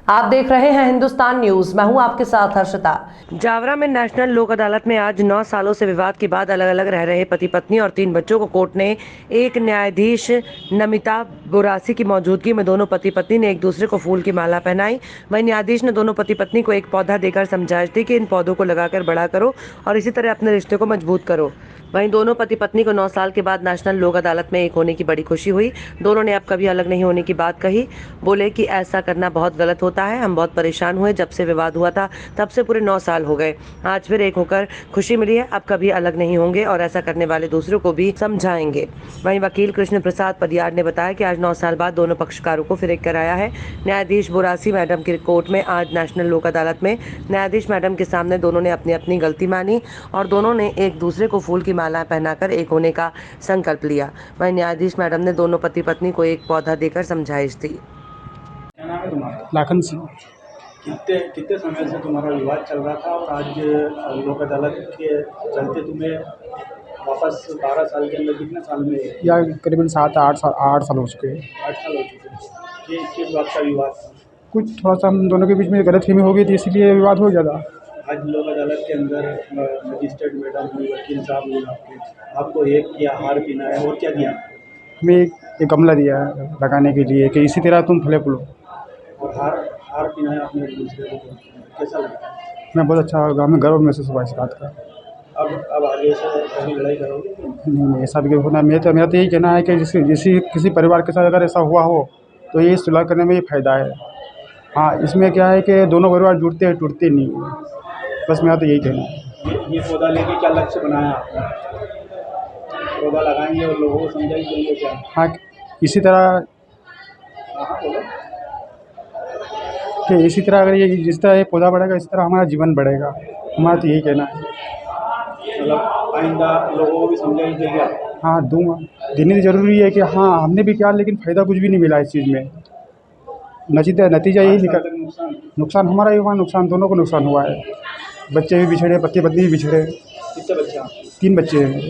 आप देख रहे हैं हिंदुस्तान न्यूज। मैं हूं आपके साथ हर्षिता। जावरा में नेशनल लोक अदालत में आज 9 सालों से विवाद के बाद अलग अलग रह रहे पति पत्नी और 3 बच्चों को कोर्ट ने एक न्यायाधीश नमिता बोरासी की मौजूदगी में दोनों पति पत्नी ने एक दूसरे को फूल की माला पहनाई। वहीं न्यायाधीश ने दोनों पति पत्नी को एक पौधा देकर समझाइश दी कि इन पौधों को लगाकर बड़ा करो और इसी तरह अपने रिश्ते को मजबूत करो। वहीं दोनों पति पत्नी को 9 साल के बाद नेशनल लोक अदालत में एक होने की बड़ी खुशी हुई। दोनों ने अब कभी अलग नहीं होने की बात कही। बोले कि ऐसा करना बहुत गलत होता है। हम बहुत परेशान हुए जब से विवाद हुआ था, तब से पूरे 9 साल हो गए। आज फिर एक होकर खुशी मिली है। अब कभी अलग नहीं होंगे और ऐसा करने वाले दूसरों को भी समझाएंगे। वहीं वकील कृष्ण प्रसाद पदियार ने बताया कि आज 9 साल बाद दोनों पक्षकारों को फिर एक कराया है। न्यायाधीश बोरासी मैडम की कोर्ट में आज नेशनल लोक अदालत में न्यायाधीश मैडम के सामने दोनों ने अपनी अपनी गलती मानी और दोनों ने एक दूसरे को फूल की माला पहनाकर एक होने का संकल्प लिया। वहीं न्यायाधीश मैडम ने दोनों पति पत्नी को एक पौधा देकर समझाइश दी। क्या नाम है तुम्हारा? लाखन सिंह। कितने कितने समय से तुम्हारा विवाद चल रहा था और आज लोक अदालत के चलते तुम्हें वापस 12 साल के अंदर कितने साल में या करीबन 7-8 साल हो चुके हैं। 8 साल हो चुके हैं कि किस बात का विवाद था? कुछ थोड़ा सा हम दोनों के बीच में गलतफहमी हो गई थी, इसीलिए विवाद हो गया था। आज लोक अदालत के अंदर मजिस्ट्रेट मैडम हुई, वकील साहब हुए, आपको एक किया, हार पीना है और क्या दिया? हमें एक गमला दिया है लगाने के लिए कि इसी तरह तुम फले फूलो। और हार पीना है आपने एक दूसरे को, कैसा लगा? मैं बहुत अच्छा होगा, हमें गर्व महसूस हुआ इस बात का। अब आगे से कभी लड़ाई करोगे? नहीं, ऐसा भी होना मेरा तो यही कहना है कि किसी परिवार के साथ अगर ऐसा हुआ हो तो ये सुलह करने में ये फ़ायदा है। हाँ, इसमें क्या है कि दोनों परिवार जुड़ते हैं, टूटते नहीं हैं। बस मेरा तो यही कहना है। ये पौधा लेके क्या लक्ष्य बनाया आपने? पौधा लगाएंगे और लोगों को समझाई देंगे क्या? हाँ, इसी तरह बोलो। कि इसी तरह अगर ये जिस तरह ये पौधा बढ़ेगा इस तरह हमारा जीवन बढ़ेगा। हमारा तो यही कहना है। मतलब आइंदा लोगों को भी समझाई देगा? हाँ, दूँगा। देने की ज़रूरी है कि हाँ हमने भी किया लेकिन फ़ायदा कुछ भी नहीं मिला इस चीज़ में। नतीजा यही निकल नुकसान हमारा ही हुआ, नुकसान दोनों को नुकसान हुआ है। बच्चे भी बिछड़े, पति पत्नी भी बिछड़े। कितने बच्चे हैं? 3 बच्चे हैं,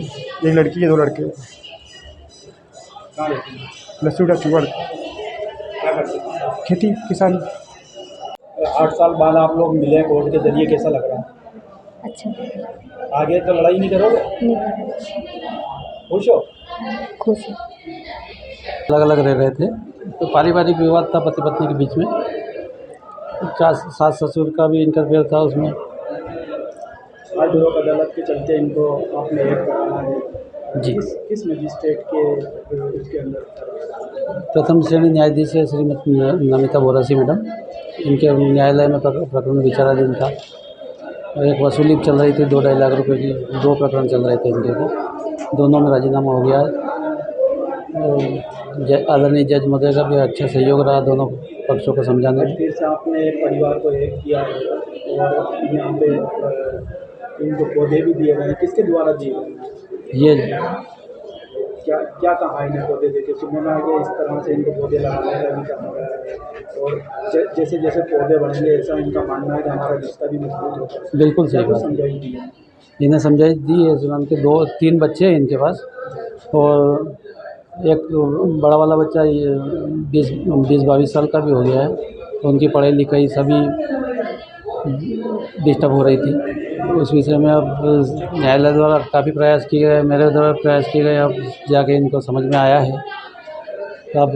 1 लड़की है 2 लड़के। कहाँ रहते हैं? लस्सी चुगड़ क्या करते हैं? खेती किसानी। 8 साल बाद आप लोग मिले कोर्ट के जरिए, कैसा लग रहा है? अच्छा। आगे तो लड़ाई नहीं करोगे? नहीं, खुश हो? खुश है। अलग अलग रह रहे थे तो पारिवारिक विवाद था पति पत्नी के बीच में। सास ससुर का भी इंटरफेयर था उसमें। आज लोक अदालत के चलते इनको आपने एक कराना है जी। किस मजिस्ट्रेट के उसके अंदर? प्रथम श्रेणी न्यायाधीश है श्रीमती नमिता बोरासी मैडम। इनके न्यायालय में प्रकरण विचाराधीन था और एक वसूली चल रही थी 2-2.5 लाख रुपए की। 2 प्रकरण चल रहे थे इनके को, दोनों में राजीनामा हो गया है। आदरणीय जज महोदय का भी अच्छा सहयोग रहा दोनों पक्षों को समझाने में। फिर से आपने परिवार को एक किया और यहाँ पे इनको पौधे भी दिए गए, किसके द्वारा दिए गए? ये क्या क्या कहा इन्हें पौधे देके? सुनने में आ गया इस तरह से इनको पौधे लगाने का भी कहा गया है और जैसे जैसे पौधे बढ़ेंगे ऐसा इनका मानना है कि हमारा रिश्ता भी मजबूत होता है। बिल्कुल सही बात। समझाई दी है? इन्हें समझाई दी है। उनके 2-3 बच्चे हैं इनके पास और एक बड़ा वाला बच्चा 20-22 साल का भी हो गया है। तो उनकी पढ़ाई लिखाई सभी डिस्टर्ब हो रही थी। उस विषय में अब न्यायालय द्वारा काफ़ी प्रयास किए गए, मेरे द्वारा प्रयास किए गए। अब जाके इनको समझ में आया है। अब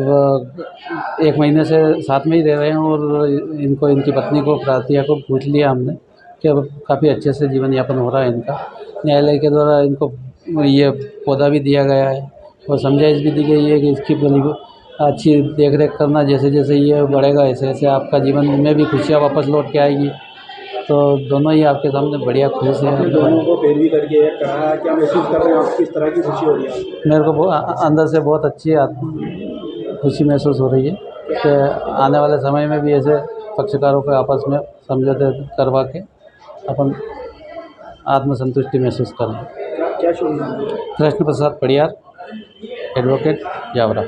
1 महीने से साथ में ही रह रहे हैं और इनको इनकी पत्नी को प्रातिया को पूछ लिया हमने कि अब काफ़ी अच्छे से जीवन यापन हो रहा है इनका। न्यायालय के द्वारा इनको ये पौधा भी दिया गया है और समझाइश भी दी गई है कि इसकी अच्छी देख रेख करना, जैसे जैसे ये बढ़ेगा ऐसे ऐसे आपका जीवन में भी खुशियाँ वापस लौट के आएगी। तो दोनों ही आपके सामने बढ़िया खुश हैं। दोनों को पैरवी करके कहा, क्या महसूस कर रहे हैं आप? किस तरह की खुशी हो रही है? मेरे को अंदर से बहुत अच्छी खुशी महसूस हो रही है कि आने वाले समय में भी ऐसे पक्षकारों को आपस में समझौते करवा के अपन आत्मसंतुष्टि महसूस करें। क्या शुरू? कृष्ण प्रसाद पडियार, एडवोकेट, जावरा।